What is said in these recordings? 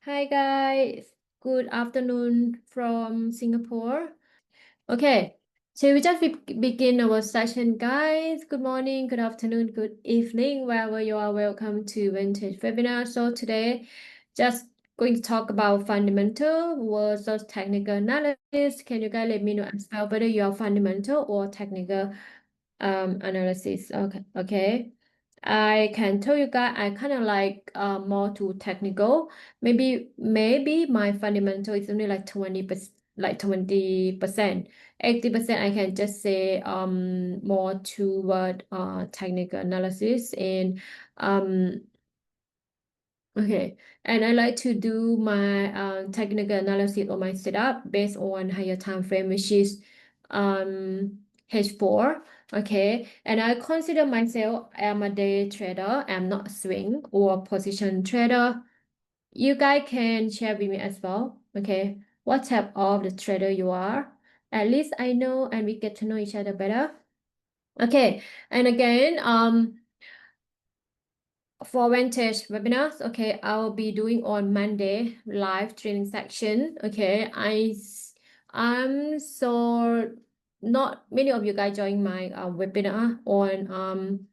Hi guys, good afternoon from Singapore. Okay, so we just begin our session, guys. Good morning, good afternoon, good evening, wherever you are. Welcome to Vantage webinar. So today, just going to talk about fundamental versus technical analysis. Can you guys let me know as well whether you are fundamental or technical analysis? Okay. I can tell you guys I kind of like more to technical. Maybe my fundamental is only like 20%, like 20%. 80% I can just say more toward technical analysis and um okay, and I like to do my technical analysis on my setup based on higher time frame, which is H4. Okay, and I consider myself am a day trader. I'm not a swing or position trader. You guys can share with me as well. Okay, what type of the trader you are? At least I know and we get to know each other better. Okay, and again, for Vantage webinars, okay, I'll be doing on Monday live training section. Okay, I'm so not many of you guys join my webinar on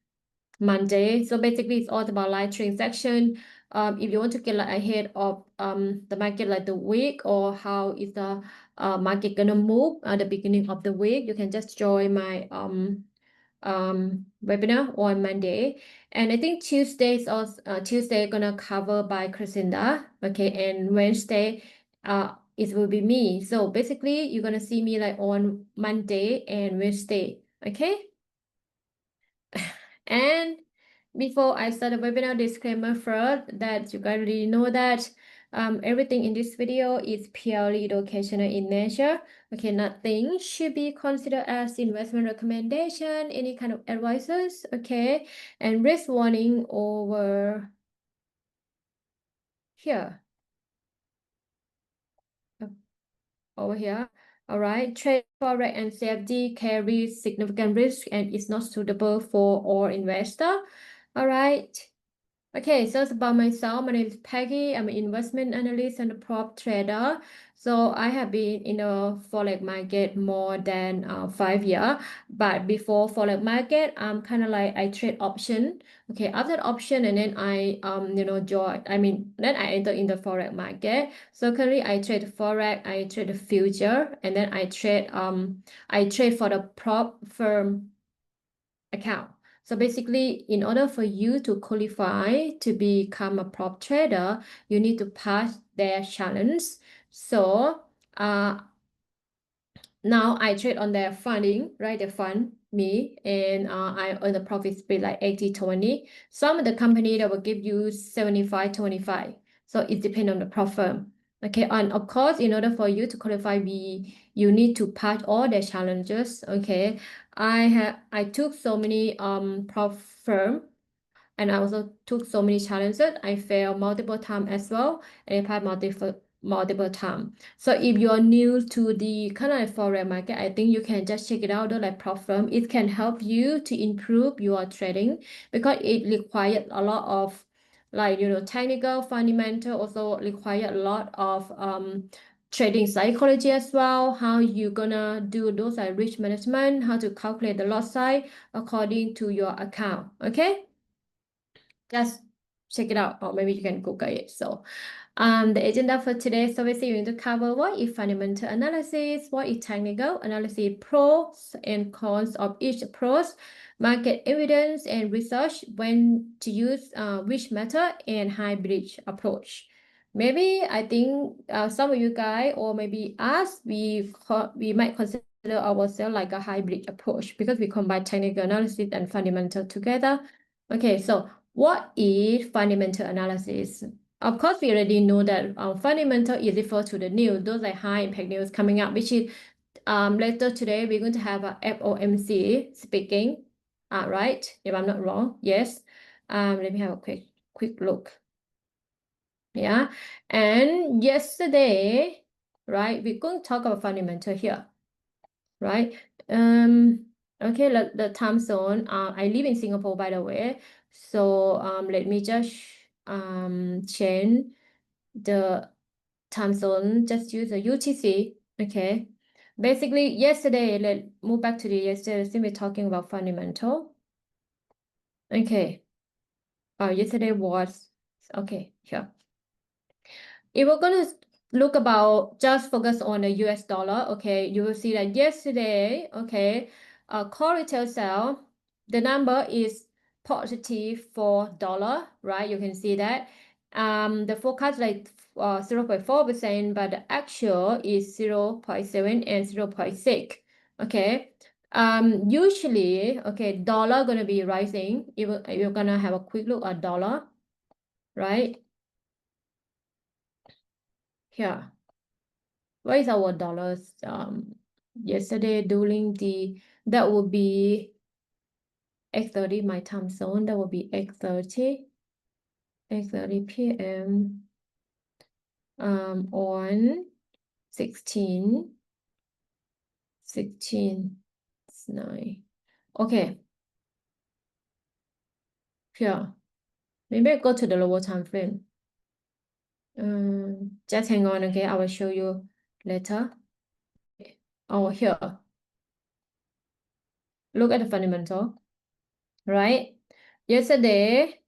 Monday. So basically, it's all about live training section. If you want to get like ahead of the market like the week or how is the market gonna move at the beginning of the week, you can just join my webinar on Monday. And I think Tuesday gonna cover by Crescenda. Okay, and Wednesday it will be me. So basically you're gonna see me like on Monday and Wednesday. Okay. And before I start the webinar, disclaimer first that you guys already know that everything in this video is purely educational in nature. Okay, nothing should be considered as investment recommendation, any kind of advices. Okay, and risk warning over here. Over here. All right, trade forex and CFD carries significant risk and is not suitable for all investor. All right. Okay, so it's about myself. My name is Peggy. I'm an investment analyst and a prop trader. So I have been in the forex market more than 5 years. But before forex market, I'm kind of like I trade option. Okay, after option, and then I join. Then I enter in the forex market. So currently I trade forex, I trade the future, and then I trade for the prop firm account. So basically, in order for you to qualify to become a prop trader, you need to pass their challenge. So now I trade on their funding, right? They fund me and I earn a profit split like 80-20. Some of the company that will give you 75-25. So it depends on the prop firm. Okay, and of course, in order for you to qualify, you need to pass all the challenges. Okay, I took so many prop firm and I also took so many challenges. I failed multiple times as well, and I passed multiple times. So if you are new to the kind of forex market, I think you can just check it out, the like prop firm. It can help you to improve your trading because it requires a lot of technical fundamental, also require a lot of trading psychology as well, how you gonna do those like risk management, how to calculate the lot size according to your account. Okay, just check it out, or maybe you can Google it. So, the agenda for today, so basically we're going to cover what is fundamental analysis, what is technical analysis, pros and cons of each approach, market evidence and research, when to use which method, and hybrid approach. Maybe I think some of you guys, or maybe us, we might consider ourselves like a hybrid approach because we combine technical analysis and fundamental together. Okay, so what is fundamental analysis? Of course, we already know that fundamental is referred to the news, those are high impact news coming up, which is later today we're going to have a FOMC speaking, right? If I'm not wrong, yes. Let me have a quick look. Yeah, and yesterday, right? We're going to talk about fundamental here, right? Okay, the time zone. I live in Singapore, by the way. So let me just change the time zone, just use the UTC, okay? Basically, yesterday, let's move back to the yesterday, since we're talking about fundamental. Okay. Yesterday was, okay, here. If we're gonna look about, just focus on the US dollar, okay, you will see that yesterday, okay, core retail sale, the number is positive for dollar, right? You can see that. The forecast like 0.4%, but the actual is 0.7 and 0.6, okay? Usually, okay, dollar gonna be rising. You're gonna have a quick look at dollar, right? Here. What is our dollars? Yesterday during that would be 8:30 my time zone. That would be 8:30 p.m. On 16 it's 9. Okay. Here. Maybe I go to the lower time frame. Just hang on, okay? I will show you later. Oh, here. Look at the fundamental, right? Yesterday,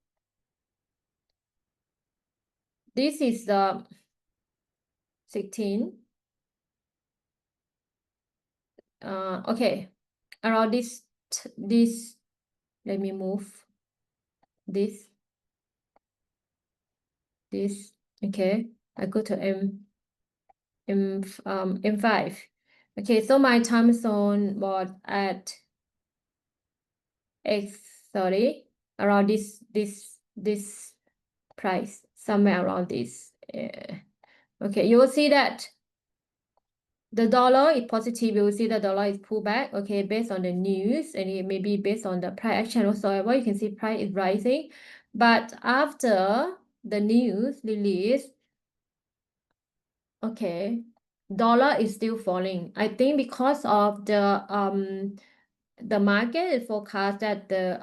this is the 16. Okay, around this, let me move this, okay. I go to M5. Okay, so my time zone was at 8:30, around this price, somewhere around this. Okay, you will see that the dollar is positive. You will see the dollar is pulled back, okay, based on the news, and it may be based on the price action whatsoever. You can see price is rising, but after the news release, okay, dollar is still falling. I think because of the market is forecast that the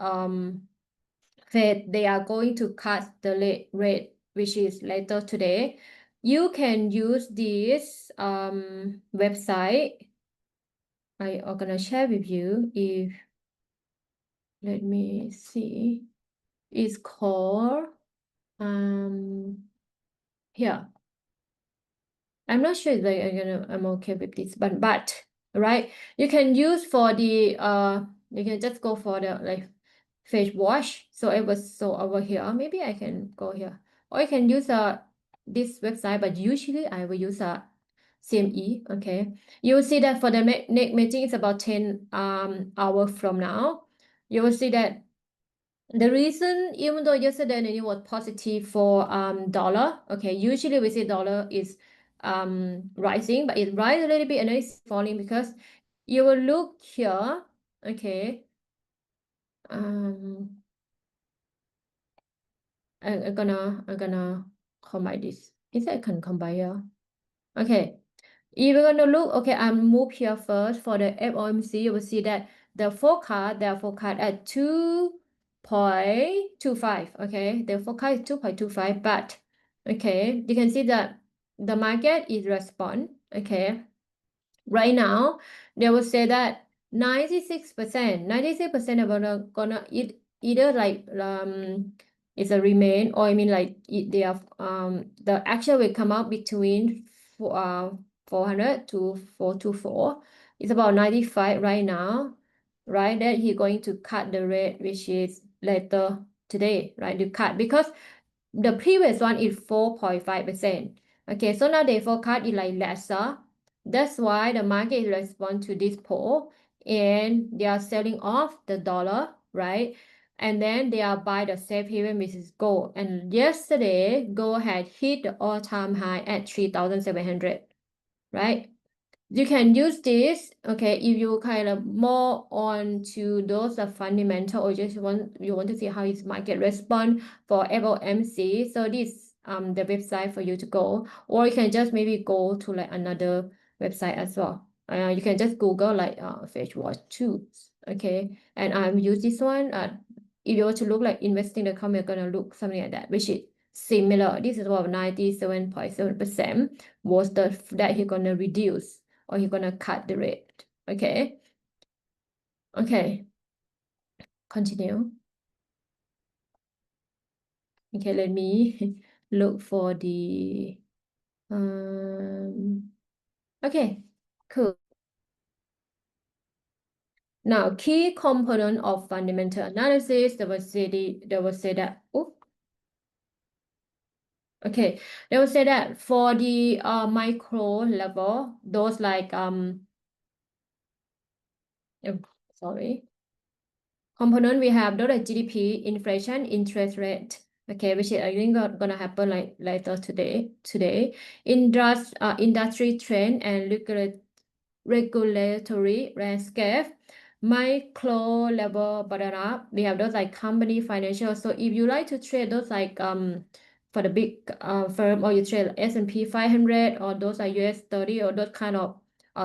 Fed, they are going to cut the rate, which is later today. You can use this website. I am gonna share with you. If let me see, it's called here. I'm not sure if I'm okay with this, but right, you can use for the you can just go for the like face wash. So it was so over here. Maybe I can go here, or you can use this website, but usually I will use a CME. Okay, you will see that for the next meeting is about 10 hours from now. You will see that the reason, even though yesterday it was positive for dollar, okay, usually we see dollar is rising, but it rise a little bit and then it's falling because you will look here, okay. I'm gonna combine this. Is that I can combine here? Okay. If we're gonna look, okay, I move here first for the FOMC. You will see that the forecast, they are forecast at 2.25. Okay, the forecast is 2.25, but okay, you can see that the market is respond. Okay, right now they will say that 96% are gonna either like it's a remain, or I mean like they have the action will come out between 400 to 424. It's about 95 right now, right? That he's going to cut the rate, which is later today, right? To cut because the previous one is 4.5%. Okay, so now they forecast is like lesser. That's why the market respond to this poll, and they are selling off the dollar, right? And then they are buy the safe haven, which is gold. And yesterday, gold had hit the all-time high at 3,700, right? You can use this, okay, if you kind of more on to those fundamental, or just you want to see how its market respond for FOMC. So this the website for you to go, or you can just maybe go to like another website as well. You can just Google like Fetch Watch 2, okay, and use this one. If you want to look like investing the company, you're gonna look something like that, which is similar. This is about 97.7% was that he's gonna reduce or he's gonna cut the rate. Okay. Okay. Continue. Okay, let me look for the okay, cool. Now, key component of fundamental analysis, they will say that, oh, okay, they will say that for the micro level, those like oh, sorry, component we have those like GDP, inflation, interest rate. Okay, which is I think gonna happen like later today. Industry trend and regulatory landscape. Micro level bottom up, we have those like company financial. So if you like to trade those like for the big firm, or you trade S&P 500 or those like US 30 or those kind of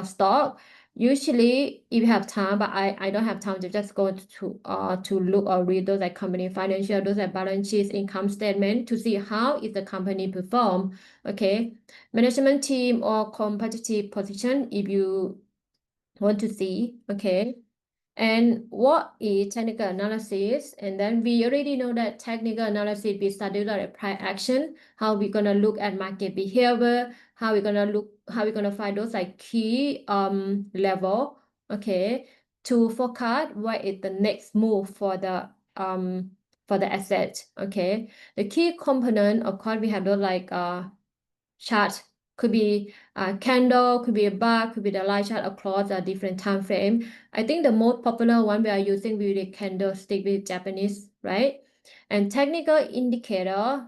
stock, usually if you have time, but I don't have time to just go to look or read those like company financial, those like balance sheets, income statement to see how is the company perform. Okay, management team or competitive position if you want to see. Okay, and what is technical analysis? And then we already know that technical analysis, we study like price action, how we're gonna look at market behavior, how we're gonna find those like key level, okay, to forecast what is the next move for the asset. Okay, the key component, of course, we have those like chart, could be a candle, could be a bar, could be the line chart across a different time frame. I think the most popular one we are using will be the candlestick with Japanese, right? And technical indicator,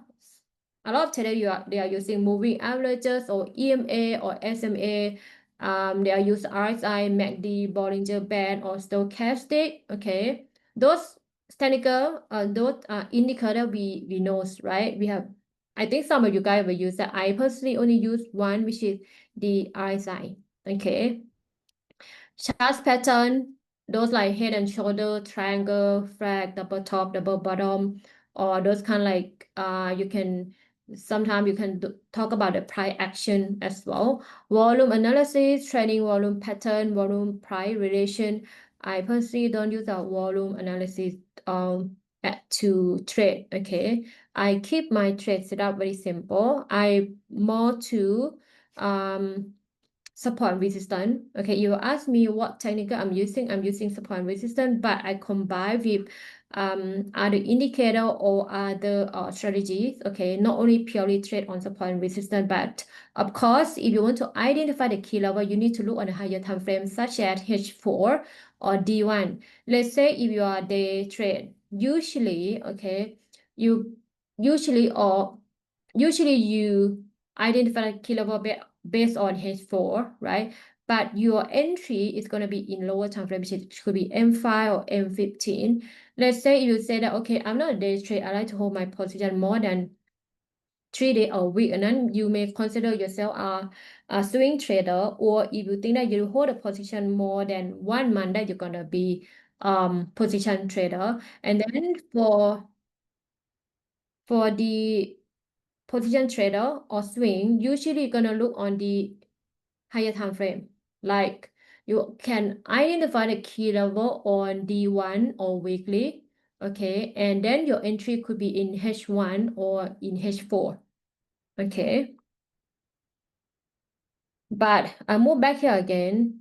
a lot of today they are using moving averages or EMA or SMA. They are using RSI, MACD, Bollinger Band, or stochastic. Okay, those technical those indicator we know, right? We have, I think some of you guys will use that. I personally only use one, which is the RSI. Okay. Chart pattern, those like head and shoulder, triangle, flag, double top, double bottom, or those kind of like you can sometimes you can talk about the price action as well. Volume analysis, trading volume pattern, volume price relation. I personally don't use a volume analysis to trade. Okay, I keep my trade setup very simple. I more to support and resistance. Okay, you ask me what technical I'm using support and resistance, but I combine with other indicator or other strategies. Okay, not only purely trade on support and resistance, but of course, if you want to identify the key level, you need to look on a higher time frame, such as H4 or D1. Let's say if you are day trade, usually, okay, you usually or usually you identify the key level based on H4, right? But your entry is going to be in lower time frame, which could be M5 or M15. Let's say you say that, okay, I'm not a day trade, I like to hold my position more than 3 days a week, and then you may consider yourself a swing trader, or if you think that you hold a position more than 1 month, that you're gonna be position trader. And then for the position trader or swing, usually you're gonna look on the higher time frame. Like you can identify the key level on D1 or weekly, okay, and then your entry could be in H1 or in H4, okay. But I move back here again.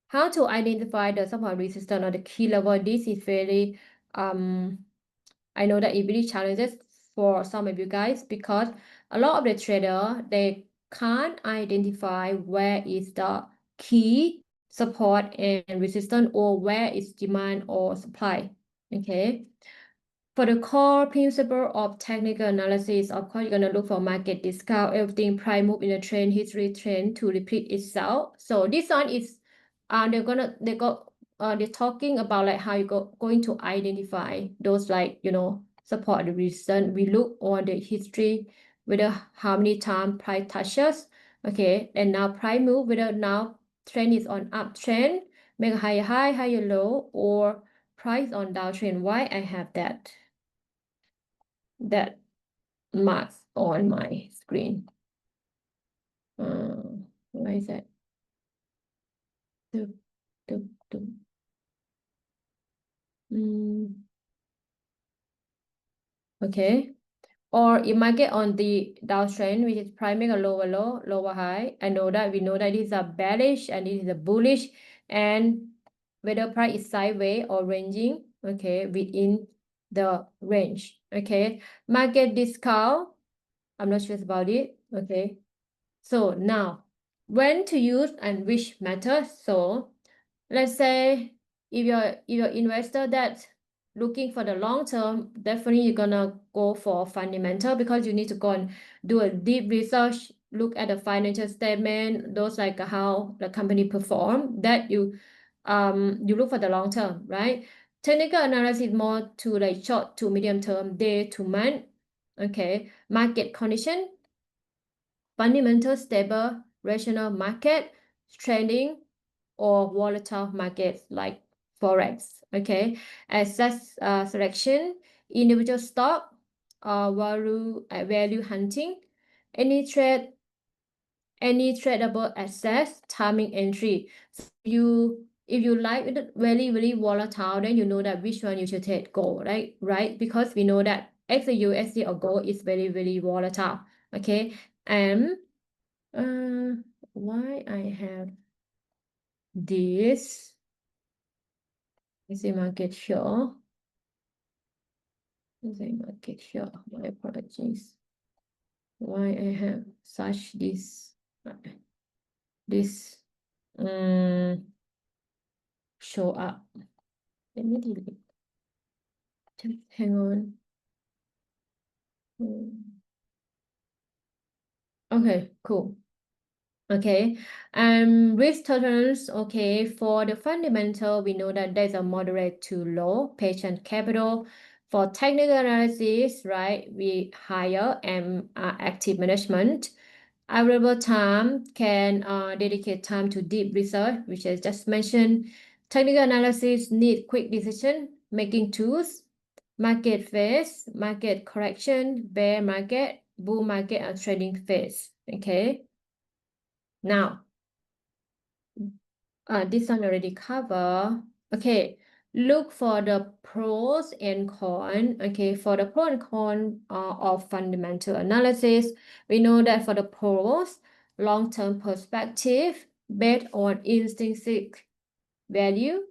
How to identify the support resistance or the key level? This is very I know that it really challenges for some of you guys, because a lot of the trader, they can't identify where is the key support and resistance, or where is demand or supply. Okay. For the core principle of technical analysis, of course, you're going to look for market discount, everything price move in the trend, history trend to repeat itself. So this one is they're talking about like how you going to identify those, like, support the reason. We look on the history, whether how many times price touches. Okay, and now price move, whether now trend is on uptrend, make a higher high, higher low, or price on downtrend. Why I have that marks? on my screen. Where is that? Do. Okay. Or it might get on the downtrend, which is priming a lower low, lower high. We know that these are bearish and this is a bullish, and whether price is sideways or ranging, okay, within the range. Okay. Market discount, I'm not sure about it. Okay. So now, when to use and which method. So let's say if you're investor that's looking for the long term, definitely you're gonna go for fundamental, because you need to go and do a deep research, look at the financial statement, those like how the company perform, that you look for the long term, right? Technical analysis more to like short to medium term, day to month. Okay. Market condition, fundamental, stable, rational market, trending, or volatile markets like Forex. Okay. Asset selection, individual stock, value hunting, any tradable assets, timing entry. So if you like it very, very volatile, then you know that which one you should take gold, right? Because we know that XAUSD or gold is very, very volatile. Okay. And why I have this is a market share. Is a market share. My apologies. Why I have such this show up. Let me delete. Just hang on. Okay, cool. Okay, risk tolerance. Okay, for the fundamental, we know that there's a moderate to low patient capital. For technical analysis, right, we hire active management. Available time can dedicate time to deep research, which I just mentioned. Technical analysis need quick decision making tools. Market phase, market correction, bear market, bull market, and trading phase. Okay. Now, this one already cover. Okay, look for the pros and cons. Okay, for the pro and con of fundamental analysis, we know that for the pros, long-term perspective based on intrinsic value,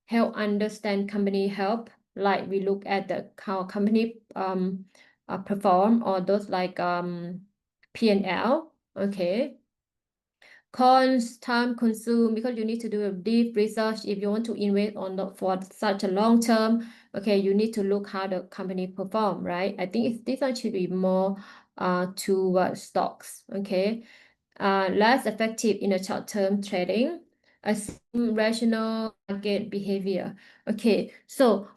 help understand company help. Like we look at the how company perform, or those like P&L. Okay. Cons, time consume, because you need to do a deep research if you want to invest for such a long term. Okay, you need to look how the company perform, right? I think this one should be more towards stocks. Okay, less effective in the short term trading. Assume rational market behavior. Okay, so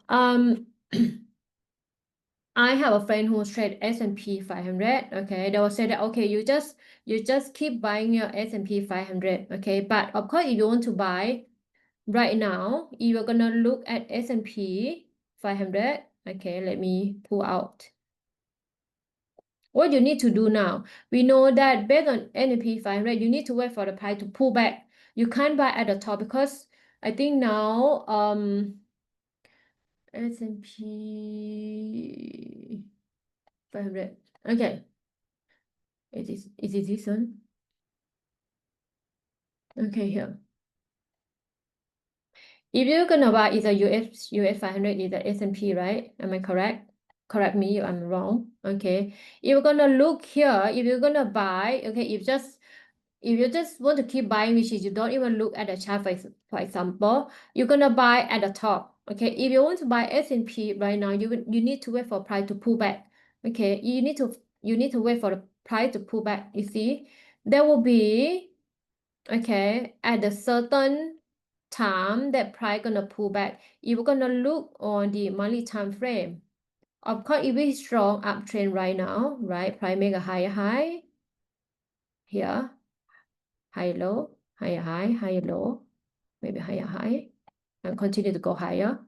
I have a friend who trade S&P 500. Okay, they will say that okay, you just keep buying your S&P 500. Okay, but of course, if you want to buy right now, you're gonna look at S&P 500. Okay, let me pull out. What you need to do now, we know that based on S&P 500, you need to wait for the price to pull back. You can't buy at the top, because I think now S&P 500. Okay. Is it this one? Okay, here. If you're gonna buy, it's a US 500 is the S&P, right? Am I correct? Correct me if I'm wrong. Okay. If you're gonna look here, if you're gonna buy, okay, if you just want to keep buying, which is you don't even look at the chart, for example, you're gonna buy at the top. Okay. If you want to buy S&P right now, you need to wait for price to pull back. Okay. You need to wait for the price to pull back. You see, there will be, okay, at a certain time that price gonna pull back. You're gonna look on the monthly time frame. Of course, if it's strong uptrend right now, right? Price make a higher high here, high low, higher high, higher low, maybe higher high, and continue to go higher.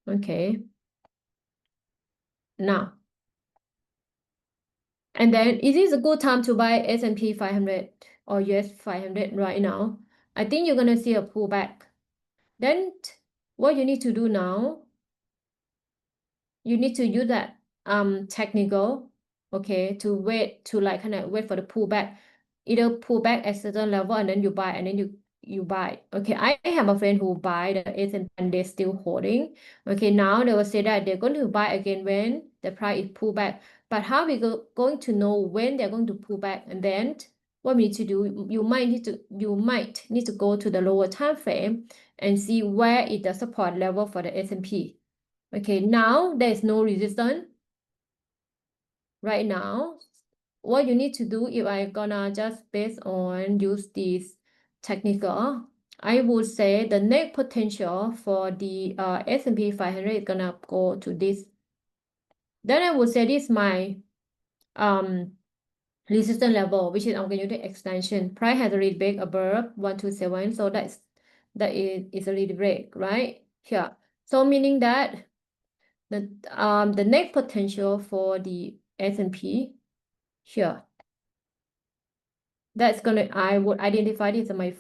Okay. Now, And then is this a good time to buy S&P 500 or US 500 right now? I think you're gonna see a pullback. Then what you need to do now, you need to use that technical, okay, to wait to like kind of wait for the pullback, either pull back at certain level and then you buy and then you buy. Okay, I have a friend who buy the S&P and they're still holding. Okay, now they will say that they're going to buy again when the price is pull back. But how we going to know when they're going to pull back? And then what we need to do, you might need to go to the lower time frame and see where is the support level for the S&P. Okay, now there is no resistance right now. What you need to do, if I gonna just based on use this technical, I would say the next potential for the S&P 500 is gonna go to this. Then I would say this is my resistance level, which is I'm going to use the extension. Price has already break above 127, so that is already break, right? Here. So meaning that the next potential for the S&P here, that's gonna, I would identify this as my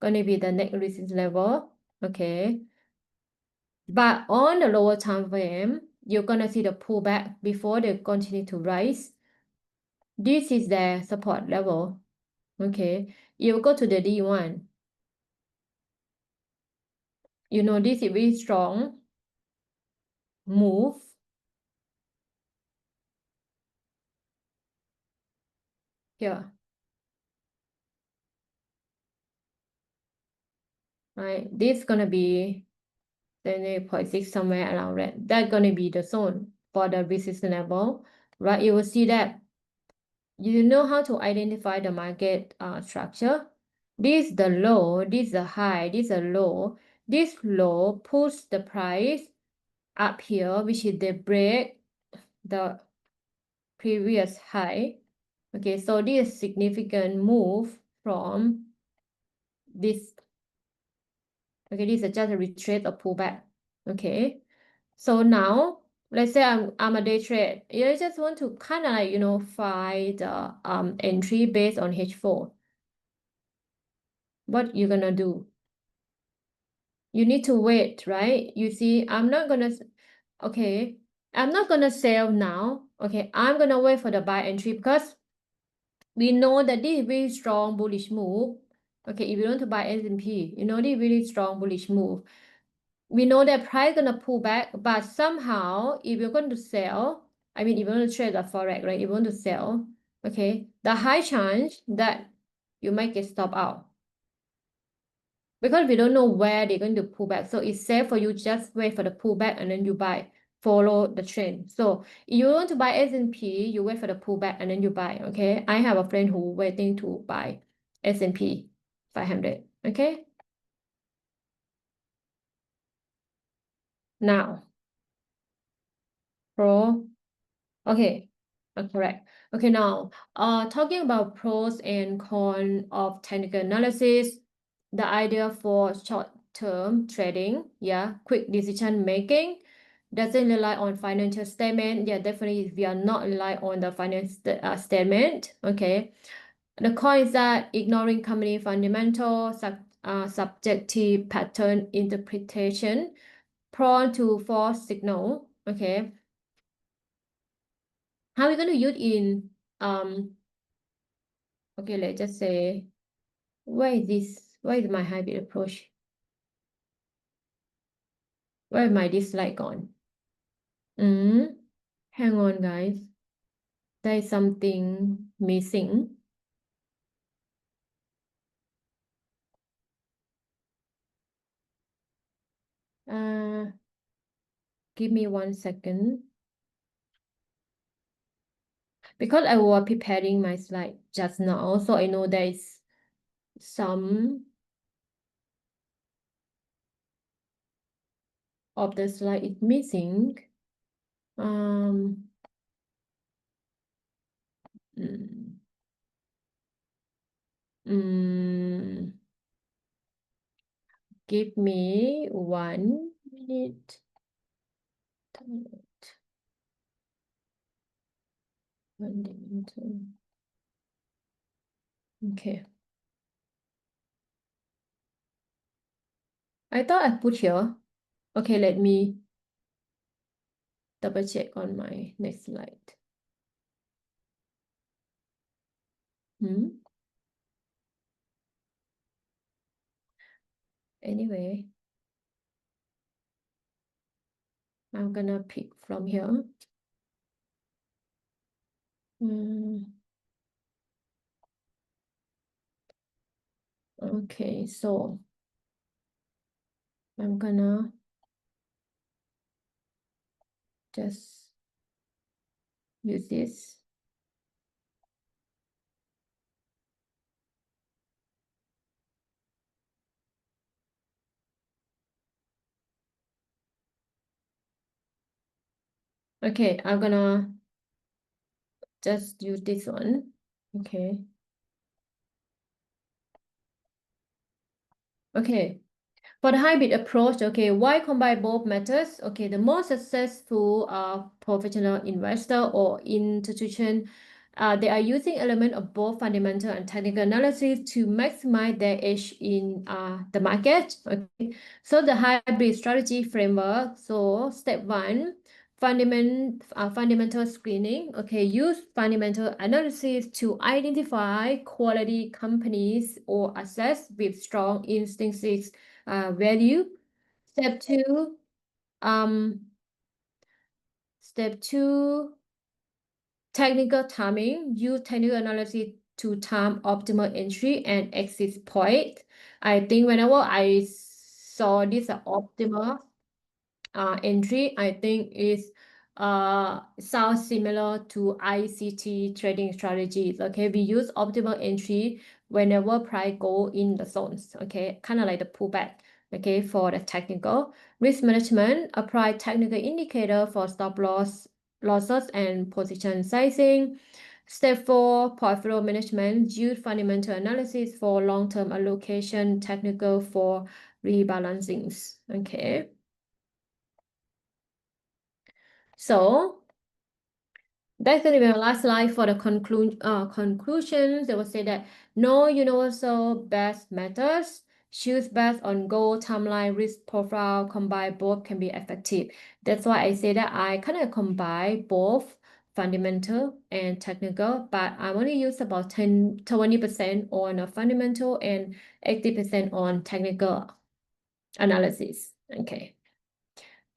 gonna be the next resistance level. Okay, but on the lower time frame you're gonna see the pullback before they continue to rise. This is their support level. Okay, you go to the D1, you know this is very strong move here, right? This is gonna be 78.6 somewhere around that. That's gonna be the zone for the resistance level, right? You will see that you know how to identify the market structure. This is the low, this is the high, this is a low. This low push the price up here, which is the break the previous high. Okay, so this is significant move from this. Okay, this is just a retreat or pullback. Okay, so now let's say I'm a day trade. You just want to kind of like, you know, find the entry based on H4. What you're gonna do? You need to wait, right? You see, I'm not gonna sell now. Okay, I'm gonna wait for the buy entry because we know that this is very strong bullish move. Okay, if you want to buy S&P, you know this is really strong bullish move. We know that price gonna pull back, but somehow if you're going to sell, I mean, if you want to trade the forex, right? If you want to sell, okay, the high chance that you might get stopped out because we don't know where they're going to pull back. So it's safe for you just wait for the pullback and then you buy, follow the trend. So if you want to buy S&P, you wait for the pullback and then you buy. Okay, I have a friend who waiting to buy S&P 500. Okay, now pro. Okay, correct. Okay, now, talking about pros and cons of technical analysis, the idea for short-term trading, yeah, quick decision making, doesn't rely on financial statement. Yeah, definitely we are not rely on the financial statement. Okay, the con is that ignoring company fundamental, subjective pattern interpretation, prone to false signal. Okay, how are we going to use in okay, let's just say where is my hybrid approach, where is my dislike gone? Hang on guys, there is something missing. Give me 1 second because I was preparing my slide just now, so I know there is some of the slide is missing. um mm, mm, give me 1 minute. fundamental. Okay. I thought I put here. Okay, let me double check on my next slide. Anyway, I'm gonna pick from here. Okay, so I'm gonna just use this. Okay, I'm gonna just use this one. Okay. Okay. For the hybrid approach, okay, why combine both methods? Okay, the most successful professional investor or institution, they are using element of both fundamental and technical analysis to maximize their edge in the market. Okay, so the hybrid strategy framework. So step one, fundamental screening. Okay, use fundamental analysis to identify quality companies or assets with strong intrinsic value. Step two, um, step two, technical timing. Use technical analysis to time optimal entry and exit point. I think whenever I saw this optimal entry, I think is sounds similar to ICT trading strategies. Okay, we use optimal entry whenever price go in the zones. Okay, kind of like the pullback. Okay, for the technical risk management, apply technical indicator for stop losses and position sizing. Step 4, portfolio management, use fundamental analysis for long-term allocation, technical for rebalancings. Okay. So that's going to be my last slide for the conclusions. They will say that no universal best methods. Choose based on goal, timeline, risk profile. Combine both can be effective. That's why I say that I kind of combine both fundamental and technical, but I only use about 20% on a fundamental and 80% on technical analysis. Okay.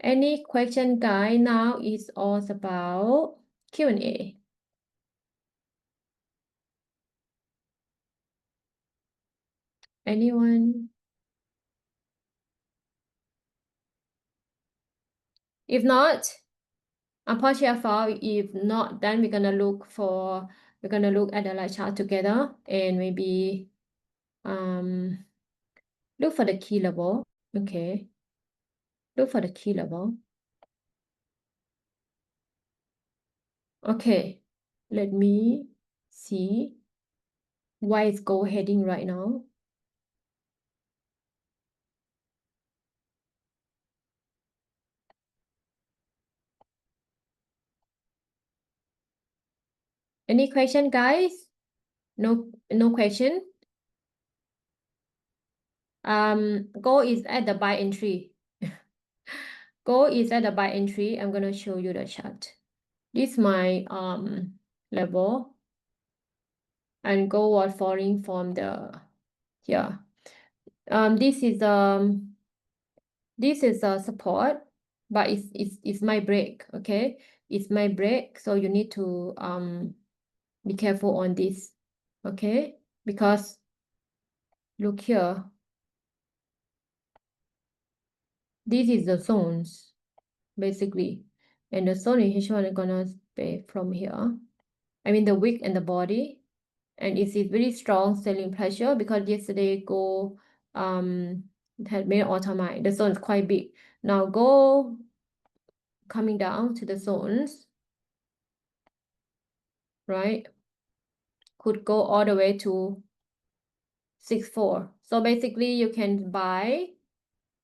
Any question, guys? Now is all about Q&A. Anyone? If not, I'm partial file. If not, then we're gonna look at the light chart together and maybe look for the key level. Okay. Look for the key level. Okay. Let me see why it's gold heading right now. Any question, guys? No question. Gold is at the buy entry. Gold is at the buy entry. I'm gonna show you the chart. This is my level, and gold was falling from the here. This is a support, but it's my break. Okay, it's my break. So you need to be careful on this. Okay, because look here. This is the zones basically, and the zone is usually gonna be from here. I mean the wick and the body, and it is very strong selling pressure because yesterday gold had made all-time. The zone is quite big. Now gold coming down to the zones, right? Could go all the way to 64. So basically you can buy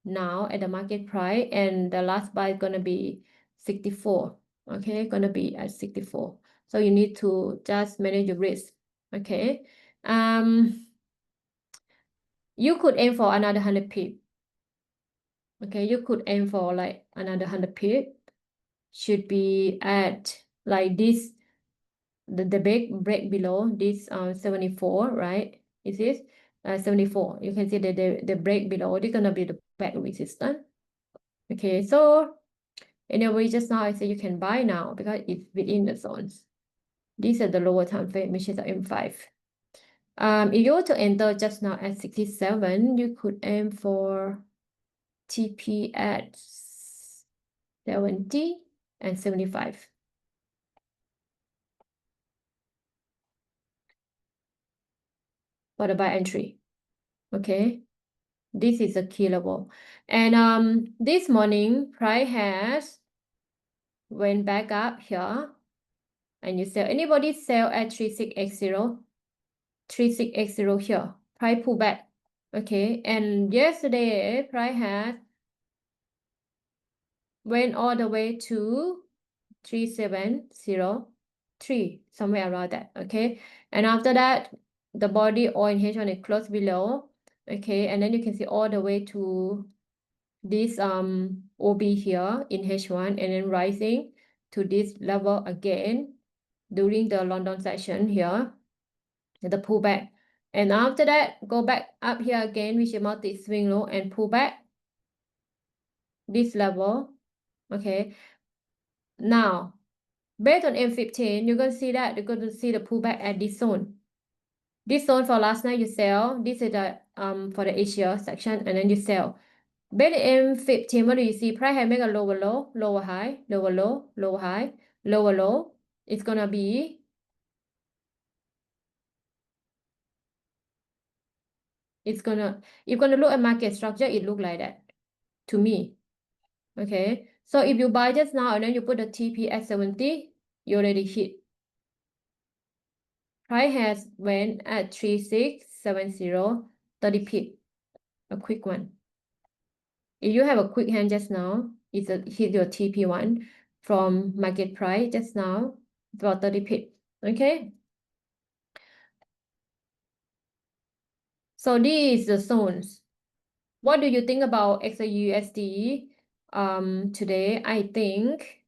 now at the market price, and the last buy is gonna be 64. Okay, gonna be at 64. So you need to just manage your risk. Okay. You could aim for another 100 pip. Okay, you could aim for like another 100 pip. Should be at like this, the break below this 74, right? Is this 74? You can see that the break below, this gonna be the back resistance. Okay, so anyway, just now I say you can buy now because it's within the zones. These are the lower time frame, which is the M5. If you were to enter just now at 67, you could aim for TP at 70 and 75. For the buy entry. Okay. This is a key level. And this morning price has went back up here and you sell. Anybody sell at 3680? 3680 here. Price pull back. Okay. And yesterday price had went all the way to 3703, somewhere around that. Okay. And after that, the body or in H1 is close below. Okay. And then you can see all the way to this OB here in H1 and then rising to this level again during the London session here, the pullback. And after that, go back up here again, which is multi-swing low and pull back this level. Okay. Now, based on M15, you're going to see that you're going to see the pullback at this zone. This zone for last night you sell. This is the for the Asia section, and then you sell. Based on M15, what do you see? Price have make a lower low, lower high, lower low, lower high, lower low. It's gonna be you're gonna look at market structure, it look like that to me. Okay. So if you buy just now and then you put the TP at 70, you already hit. Price has went at 3670, 30 pip. A quick one. If you have a quick hand just now, it's a hit your TP1 from market price just now, about 30 pip. Okay. So these is the zones. What do you think about XAUSD today? I think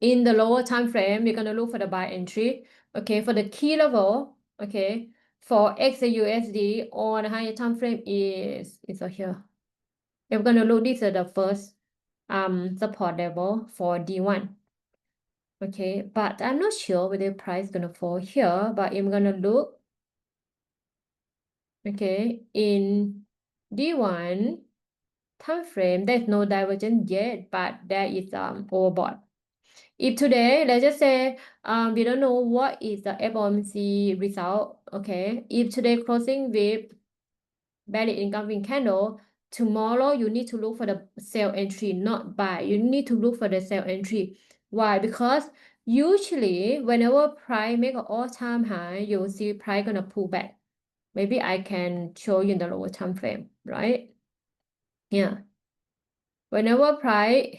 in the lower time frame, we're gonna look for the buy entry. Okay, for the key level, okay, for XAUSD on a higher time frame is over here. We're gonna look, this is the first support level for D1. Okay, but I'm not sure whether price gonna fall here, but I'm gonna look, okay, in D1 time frame, there's no divergence yet, but there is overbought. If today, let's just say we don't know what is the FOMC result, okay? If today closing with valid incoming candle, tomorrow you need to look for the sell entry, not buy. You need to look for the sell entry. Why? Because usually whenever price make an all-time high, you'll see price gonna pull back. Maybe I can show you in the lower time frame, right? Yeah. Whenever price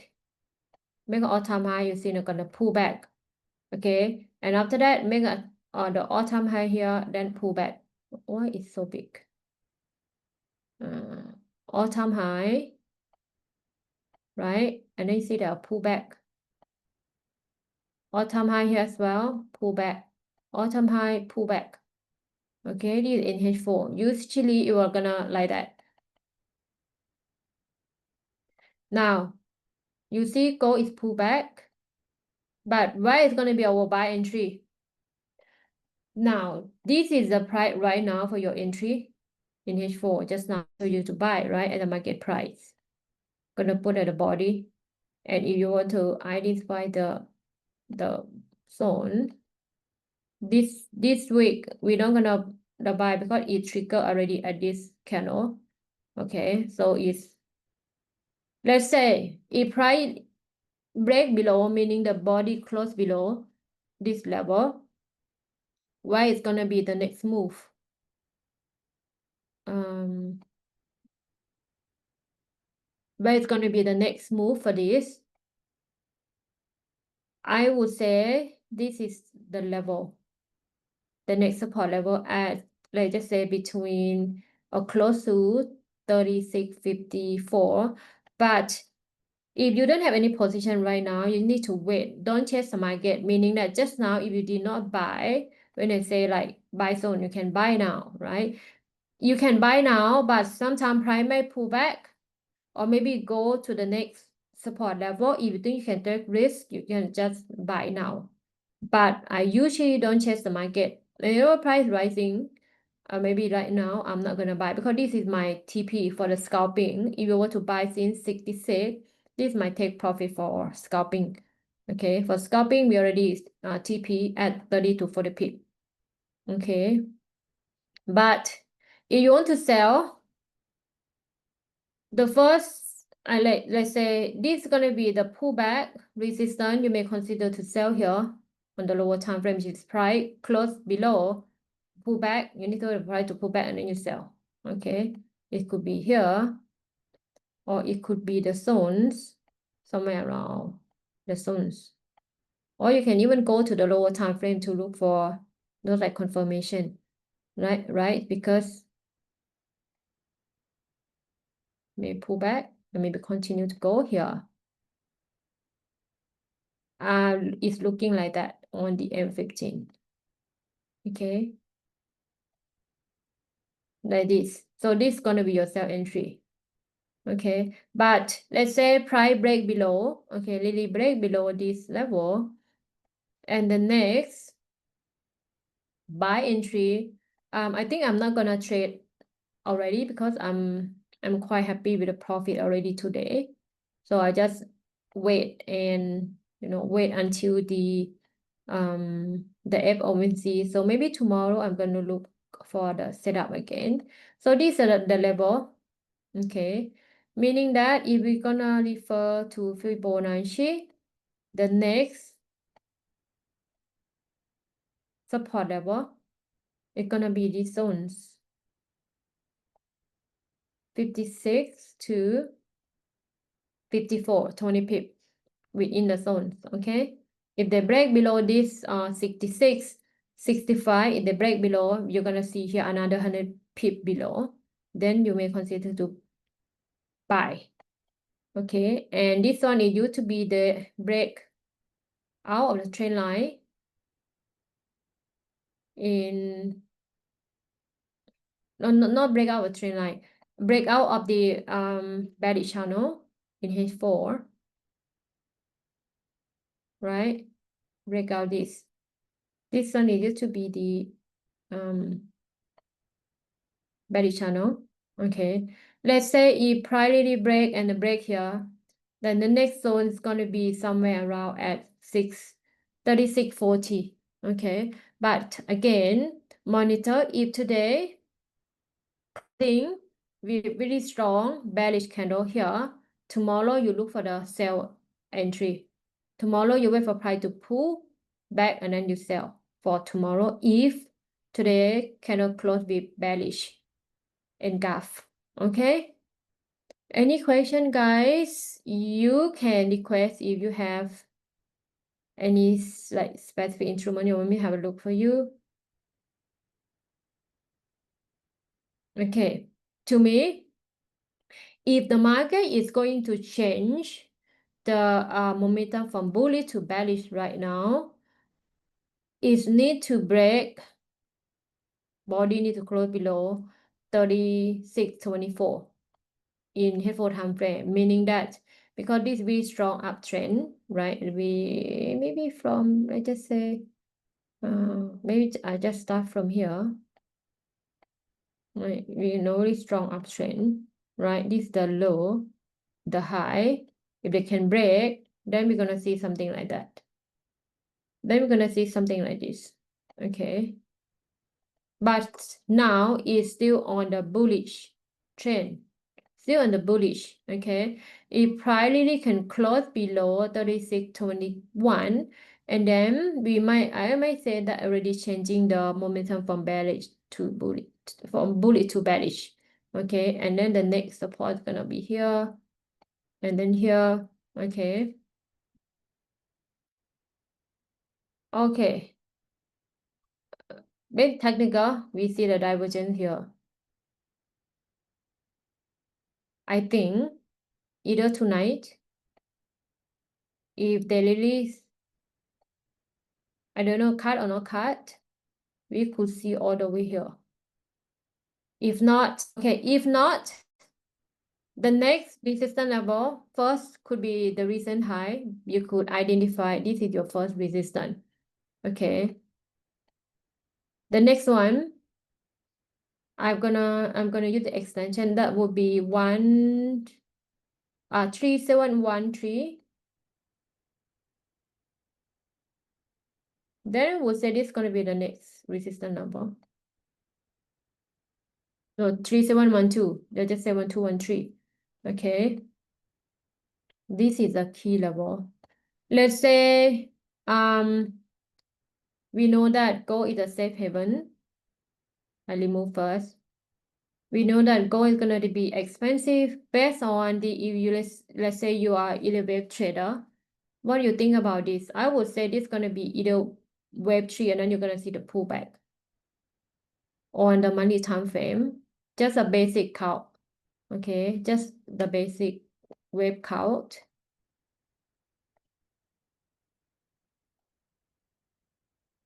make an all-time high, you see they're gonna pull back. Okay. And after that, make a the all-time high here, then pull back. Why it's so big? All-time high, right? And then you see the pull back. All-time high here as well, pull back. All-time high, pull back. Okay, this is in H4. Usually you are gonna like that. Now, you see gold is pull back, but where is gonna be our buy entry? Now, this is the price right now for your entry in H4, just now for you to buy, right, at the market price. Gonna put at the body. And if you want to identify the zone, this week we're not gonna buy because it triggered already at this candle. Okay, so it's, let's say if price break below, meaning the body close below this level, where is gonna be the next move? Where is gonna be the next move for this? I would say this is the level, the next support level at, let's just say between or close to 36.54. But if you don't have any position right now, you need to wait. Don't chase the market, meaning that just now, if you did not buy, when I say like buy zone, you can buy now, right? You can buy now, but sometimes price may pull back or maybe go to the next support level. If you think you can take risk, you can just buy now. But I usually don't chase the market. Whenever price rising, maybe right now I'm not gonna buy because this is my TP for the scalping. If you want to buy since 66, this might take profit for scalping. Okay, for scalping, we already TP at 30 to 40 pip. Okay, but if you want to sell, the first, let's say this is gonna be the pullback resistance. You may consider to sell here on the lower time frame. If it's price close below pullback, you need to wait for price to pull back and then you sell. Okay, it could be here, or it could be the zones somewhere around the zones, or you can even go to the lower time frame to look for those like confirmation, right? Because may pull back and maybe continue to go here. It's looking like that on the M15. Okay, like this. So this is gonna be your sell entry. Okay, but let's say price break below, okay, really break below this level, and the next buy entry, I think I'm not gonna trade already because I'm quite happy with the profit already today. So I just wait and wait until the FOMC. So maybe tomorrow I'm gonna look for the setup again. So these are the level. Okay, meaning that if we're gonna refer to Fibonacci, the next support level is gonna be these zones 56 to 54, 20 pip within the zones. Okay, if they break below this 66, 65, if they break below, you're gonna see here another 100 pip below, then you may consider to buy. Okay, and this one is due to be the break out of the trend line in not break out of the trend line, break out of the bearish channel in H4, right? Break out this one is due to be the bearish channel. Okay, let's say if priority break and the break here, then the next zone is going to be somewhere around at 36.40. Okay, but again, monitor if today thing with really strong bearish candle here, tomorrow you look for the sell entry. Tomorrow you wait for price to pull back and then you sell for tomorrow if today candle close with bearish engulf. Okay, any question, guys? You can request if you have any like specific instrument you want me to have a look for you. Okay, to me, if the market is going to change the momentum from bullish to bearish right now, it need to break, body need to close below 36.24 in H4 time frame, meaning that because this very strong uptrend, right? We maybe from, let's just say, maybe I just start from here, right? We know really strong uptrend, right? This is the low, the high. If they can break, then we're gonna see something like that. Then we're gonna see something like this, okay? But now it's still on the bullish trend, still on the bullish, okay? If price really can close below 36.21, and then I might say that already changing the momentum from bearish to bullish, from bullish to bearish, okay? And then the next support is gonna be here, and then here, okay? Okay. Bit technical, we see the divergence here. I think either tonight, if they release, I don't know, cut or not cut, we could see all the way here. If not, okay, if not, the next resistance level first could be the recent high. You could identify this is your first resistance. Okay. The next one, I'm gonna use the extension that would be 3713. Then we'll say this is gonna be the next resistance number. No, 3712. They're just 7213. Okay. This is a key level. Let's say we know that gold is a safe haven. I remove first. We know that gold is going to be expensive based on the, if you let's say you are either wave trader. What do you think about this? I would say this is going to be either wave 3 and then you're going to see the pullback on the monthly time frame. Just a basic count. Okay, just the basic wave count.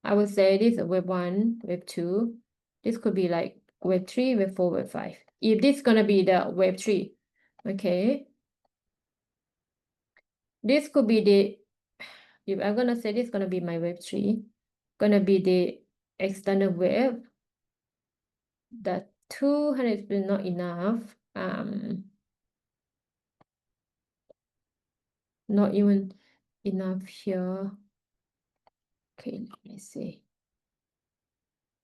I would say this is wave 1, wave 2. This could be like wave 3, wave 4, wave 5. If this is going to be the wave 3, okay. This could be the, if I'm going to say this is going to be my wave 3, going to be the external wave. The 200 is not enough. Not even enough here. Okay, let me see.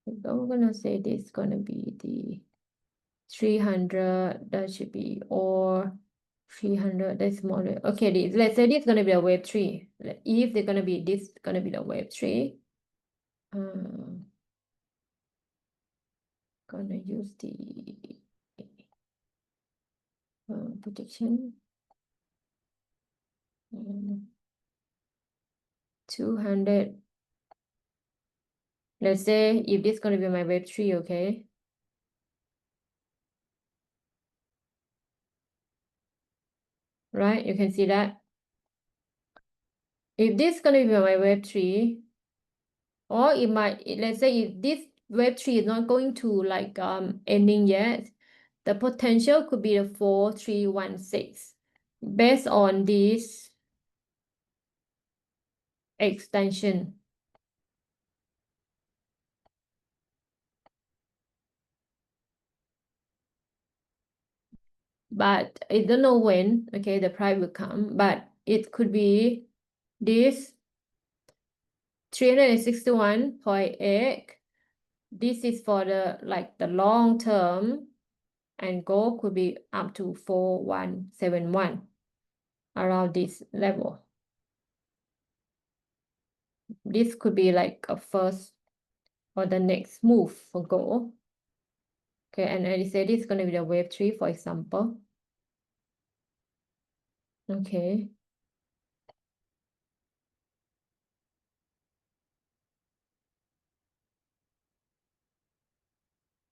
If I'm going to say this is going to be the 300, that should be, or 300, that's smaller. Okay, let's say this is going to be a wave 3. If they're going to be, this going to be the wave 3. Gonna use the protection. 200. Let's say if this is going to be my wave 3, okay? Right, you can see that. If this is going to be my wave 3, or it might, let's say if this wave 3 is not going to like ending yet, the potential could be the 4316 based on this extension. But I don't know when, okay, the price will come, but it could be this 361.8. This is for the like the long term, and gold could be up to 4171 around this level. This could be like a first or the next move for gold. Okay, and I said it's going to be the wave 3, for example. Okay.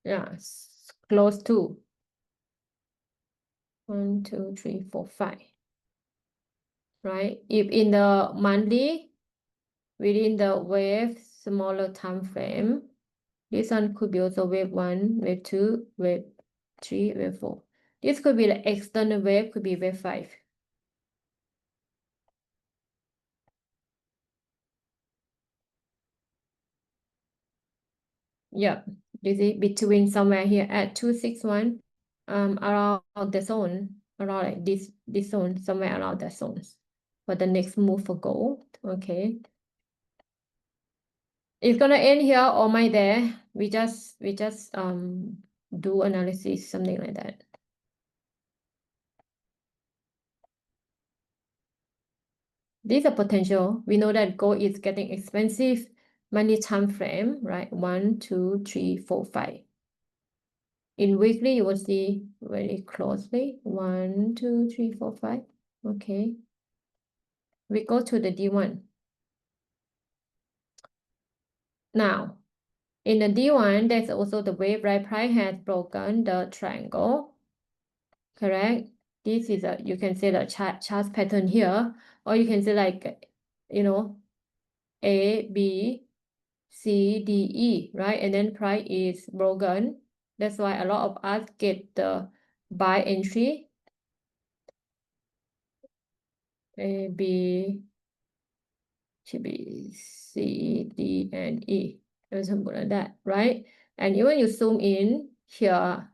Yeah, close to 1, 2, 3, 4, 5. Right? If in the monthly, within the wave smaller time frame, this one could be also wave 1, wave 2, wave 3, wave 4. This could be the external wave, could be wave 5. Yeah, this is between somewhere here at 261, around the zone, around like this zone, somewhere around that zones. For the next move for gold, okay. It's gonna end here or my there. We just do analysis, something like that. This is a potential. We know that gold is getting expensive. Money time frame, right? 1, 2, 3, 4, 5. In weekly, you will see very closely. 1, 2, 3, 4, 5. Okay. We go to the D1. Now, in the D1, there's also the wave, right? Price has broken the triangle, correct? This is you can say the chart pattern here, or you can say like, A, B, C, D, E, right? And then price is broken. That's why a lot of us get the buy entry. A, B, should be C, D, and E. Or something like that, right? And even you zoom in here,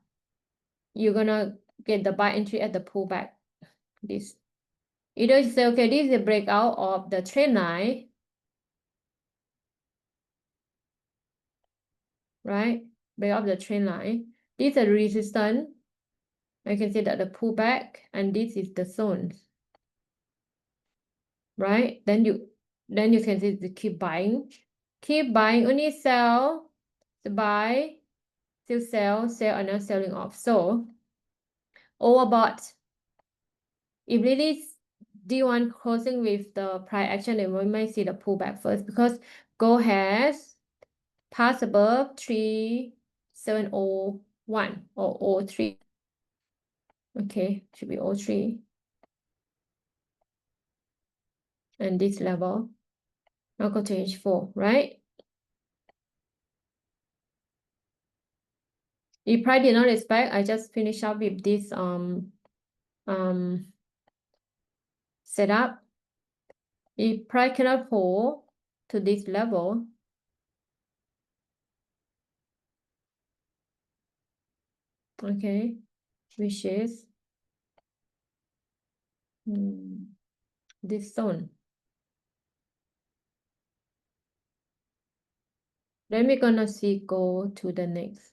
you're gonna get the buy entry at the pullback. This. Either you say, okay, this is a breakout of the trend line, right? Breakout of the trend line. This is a resistance. I can say that the pullback, and this is the zones, right? Then you can say to keep buying, only sell, to buy, still sell, and not selling off. So overbought. If really D1 closing with the price action, then we might see the pullback first because gold has passed above 3701 or 03. Okay, should be 03. And this level. I'll go to H4, right? If price did not expect, I just finish up with this setup. If price cannot hold to this level, okay, which is this zone. Then we're gonna see go to the next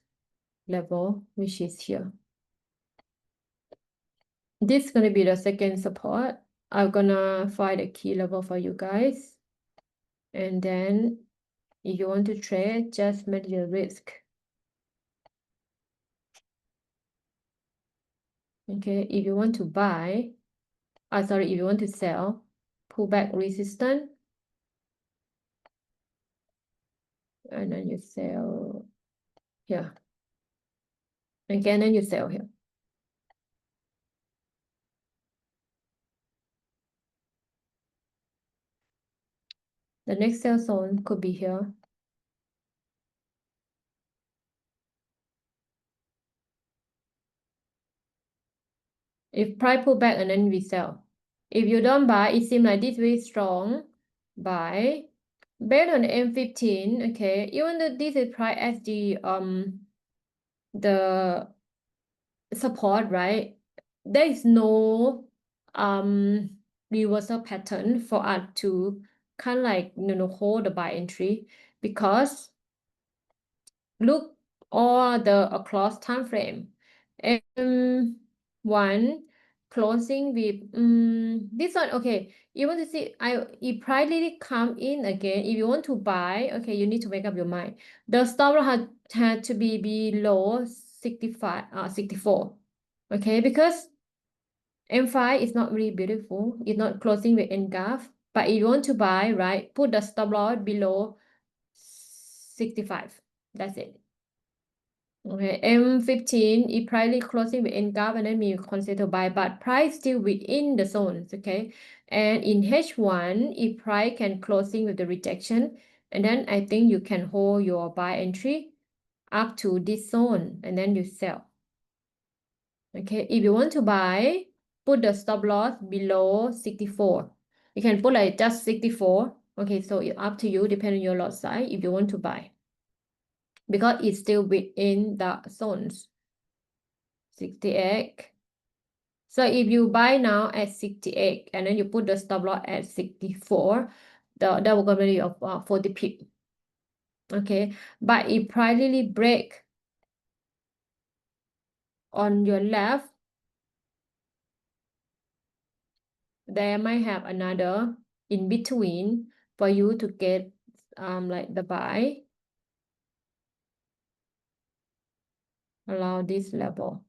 level, which is here. This is gonna be the second support. I'm gonna find a key level for you guys. And then if you want to trade, just manage your risk. Okay, if you want to buy, if you want to sell, pullback resistance, and then you sell here. Again, then you sell here. The next sell zone could be here. If price pull back and then we sell. If you don't buy, it seems like this very strong. Buy. Based on the M15, okay, even though this is price as the support, right? There is no reversal pattern for us to kind of like hold the buy entry because look all the across time frame. One closing with this one. Okay, you want to see if price really come in again, if you want to buy, okay, you need to make up your mind. The stop loss had to be below 64. Okay, because M5 is not really beautiful. It's not closing with engulf. But if you want to buy, right, put the stop loss below 65. That's it. Okay, M15, if price closing with engulf, and then you consider buy, but price still within the zones, okay? And in H1, if price can closing with the rejection, and then I think you can hold your buy entry up to this zone, and then you sell. Okay, if you want to buy, put the stop loss below 64. You can put like just 64. Okay, so it's up to you, depending on your lot size, if you want to buy. Because it's still within the zones. 68. So if you buy now at 68 and then you put the stop loss at 64, the probability of 40 pip. Okay, but if price really break on your left, there might have another in between for you to get like the buy around this level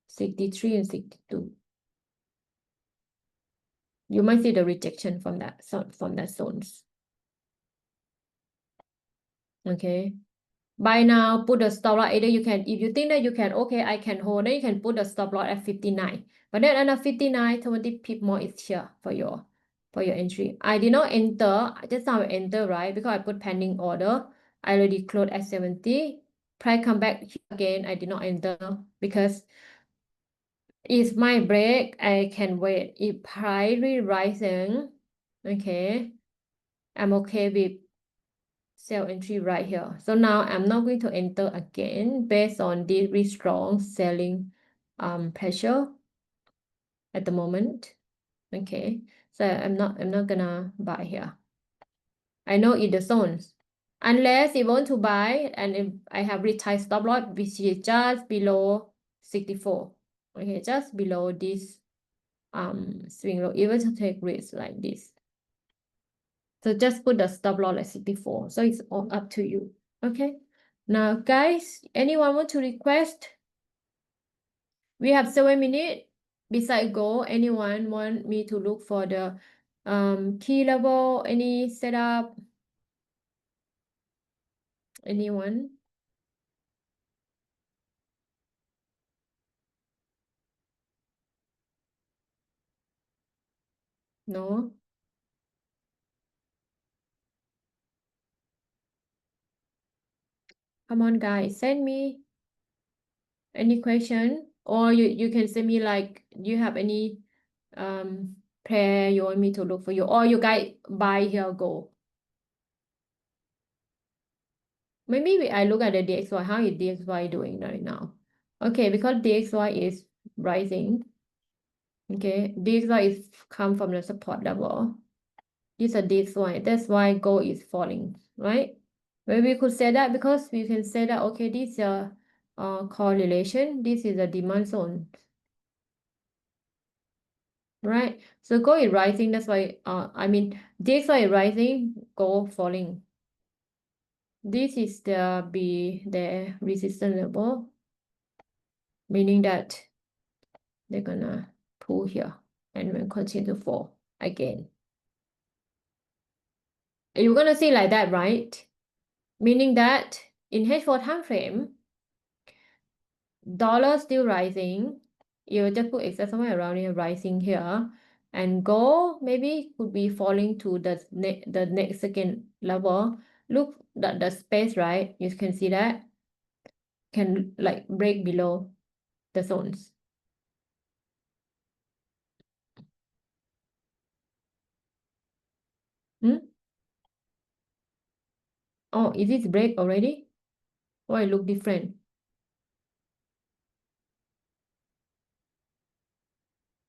63 and 62. You might see the rejection from that zones. Okay. Buy now, put the stop loss. Either you can, if you think that you can, okay, I can hold, then you can put the stop loss at 59. But then under 59, 20 pip more is here for your entry. I did not enter, just now I enter, right? Because I put pending order. I already closed at 70. Price come back here again. I did not enter because it's my break. I can wait. If price rising, okay, I'm okay with sell entry right here. So now I'm not going to enter again based on this really strong selling pressure at the moment. Okay, so I'm not gonna buy here. I know in the zones. Unless you want to buy and if I have retight stop loss which is just below 64. Okay, just below this swing low, even to take risks like this. So just put the stop loss at 64. So it's all up to you. Okay. Now, guys, anyone want to request? We have 7 minutes. Besides go, anyone want me to look for the key level, any setup? Anyone? No? Come on, guys, send me any question, or you can send me like you have any pair you want me to look for you, or you guys buy here go. Maybe I look at the DXY. How is DXY doing right now? Okay, because DXY is rising. Okay, DXY is come from the support level. This is DXY. That's why gold is falling, right? Maybe we could say that because we can say that okay, this is a correlation. This is a demand zone, right? So gold is rising. That's why I mean DXY is rising, gold falling. This is the resistance level, meaning that they're gonna pull here and then continue to fall again. You're gonna see like that, right? Meaning that in H4 time frame, dollar still rising. You just put excess somewhere around here, rising here, and gold maybe could be falling to the next second level. Look the space, right? You can see that can like break below the zones. Oh, is it break already? Why it look different?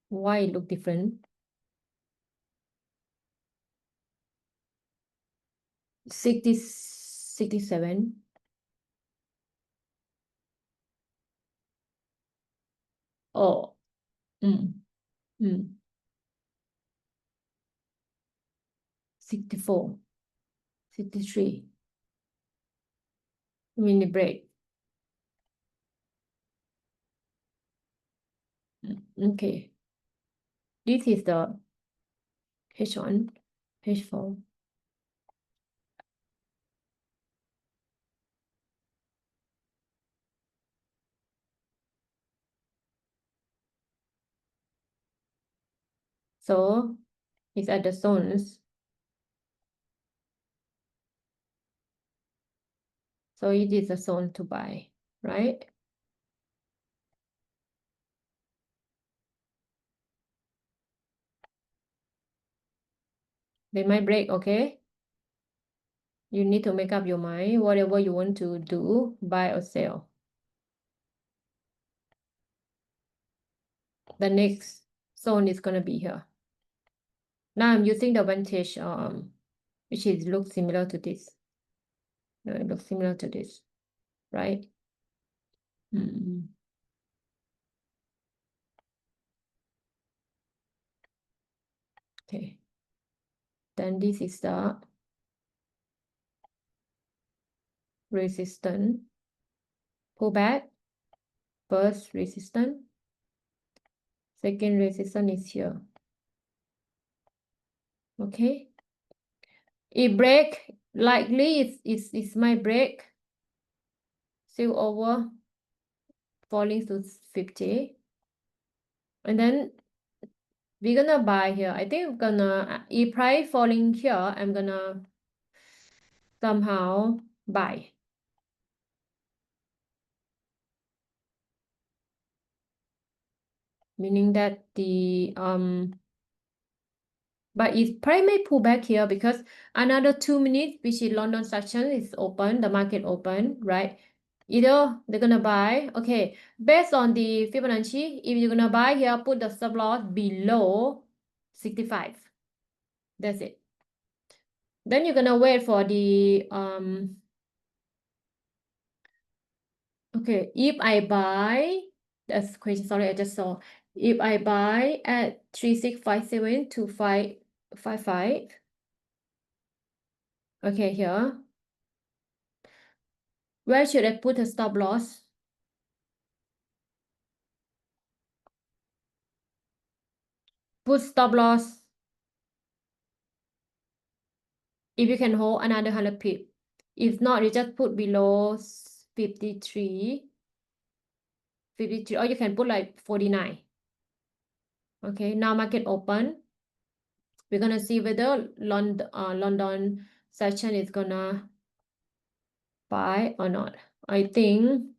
Why it look different? 67. Oh, mm, mm. 64, 63. Mini break. Okay. This is the H1, H4. So it's at the zones. So it is a zone to buy, right? They might break, okay? You need to make up your mind, whatever you want to do, buy or sell. The next zone is gonna be here. Now I'm using the Vantage, which is looks similar to this. No, it looks similar to this, right? Okay. Then this is the resistance. Pull back. First resistance. Second resistance is here. Okay. It break Likely it's my break. Still over, falling to 50. And then we're gonna buy here. I think I'm gonna, if price falling here, I'm gonna somehow buy. Meaning that the, but it price may pull back here because another 2 minutes, which is London section is open, the market open, right? Either they're gonna buy, okay, based on the Fibonacci, if you're gonna buy here, put the stop loss below 65. That's it. Then you're gonna wait for the, okay, if I buy, that's crazy, sorry, I just saw. If I buy at 3657 to 555, okay, here, where should I put a stop loss? Put stop loss if you can hold another 100 pip. If not, you just put below 53, or you can put like 49. Okay, now market open. We're gonna see whether London session is gonna buy or not. I think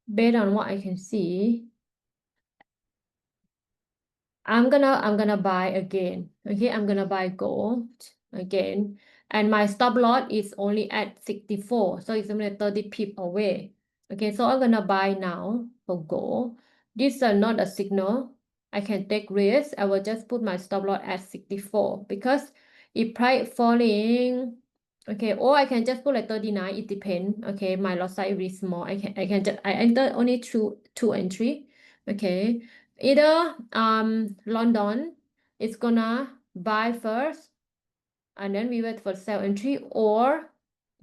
based on what I can see, I'm gonna buy again. Okay, I'm gonna buy gold again. And my stop loss is only at 64. So it's only 30 pip away. Okay, so I'm gonna buy now for gold. This is not a signal. I can take risk. I will just put my stop loss at 64 because if price falling, okay, or I can just put like 39. It depends. Okay, my lot size is small. I enter only two entry. Okay. Either London is gonna buy first and then we wait for sell entry, or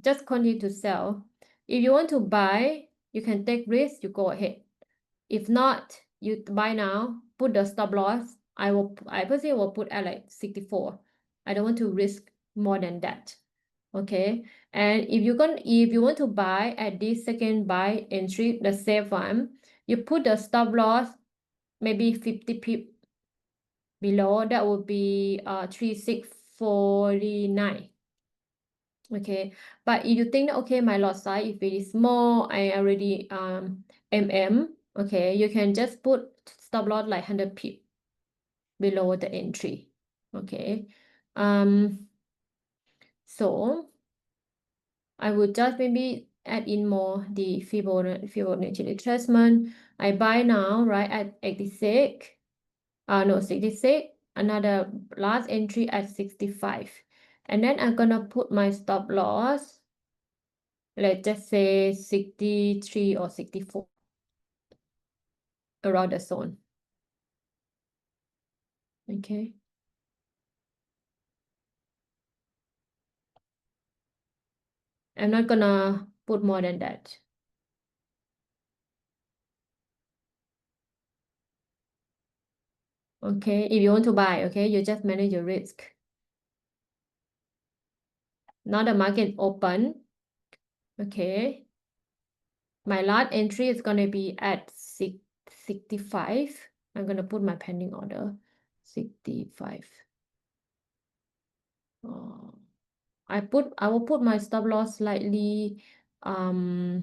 just continue to sell. If you want to buy, you can take risk, you go ahead. If not, you buy now, put the stop loss. I personally will put at like 64. I don't want to risk more than that. Okay. And if you want to buy at this second buy entry, the safe one, you put the stop loss maybe 50 pip below. That would be 3649. Okay, but if you think that, okay, my lot size is very small, I already okay, you can just put stop loss like 100 pip below the entry. Okay, so I would just maybe add in more the Fibonacci retracement. I buy now, right, at 86. No, 66. Another last entry at 65. And then I'm gonna put my stop loss, let's just say 63 or 64, around the zone. Okay. I'm not gonna put more than that. Okay, if you want to buy, okay, you just manage your risk. Now the market open. Okay. My last entry is gonna be at 65. I'm gonna put my pending order 65. I will put my stop loss slightly. I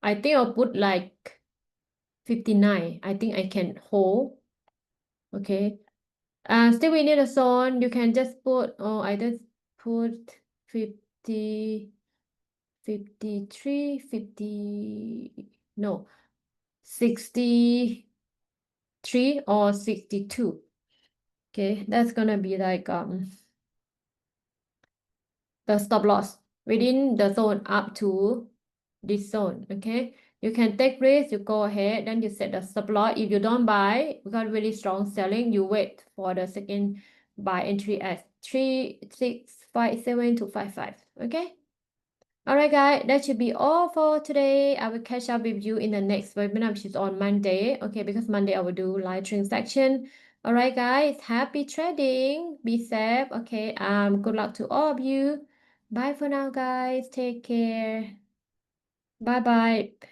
think I'll put like 59. I think I can hold. Okay. Still we need a zone. You can just put, I just put 50, 53, 50, no, 63 or 62. Okay, that's gonna be like the stop loss within the zone up to this zone. Okay, you can take risk, you go ahead, then you set the stop loss. If you don't buy because really strong selling, you wait for the second buy entry at 3657 to 55. Okay. All right, guys, that should be all for today. I will catch up with you in the next webinar, which is on Monday. Okay, because Monday I will do live transaction. All right, guys, happy trading. Be safe. Okay. Good luck to all of you. Bye for now, guys. Take care. Bye bye.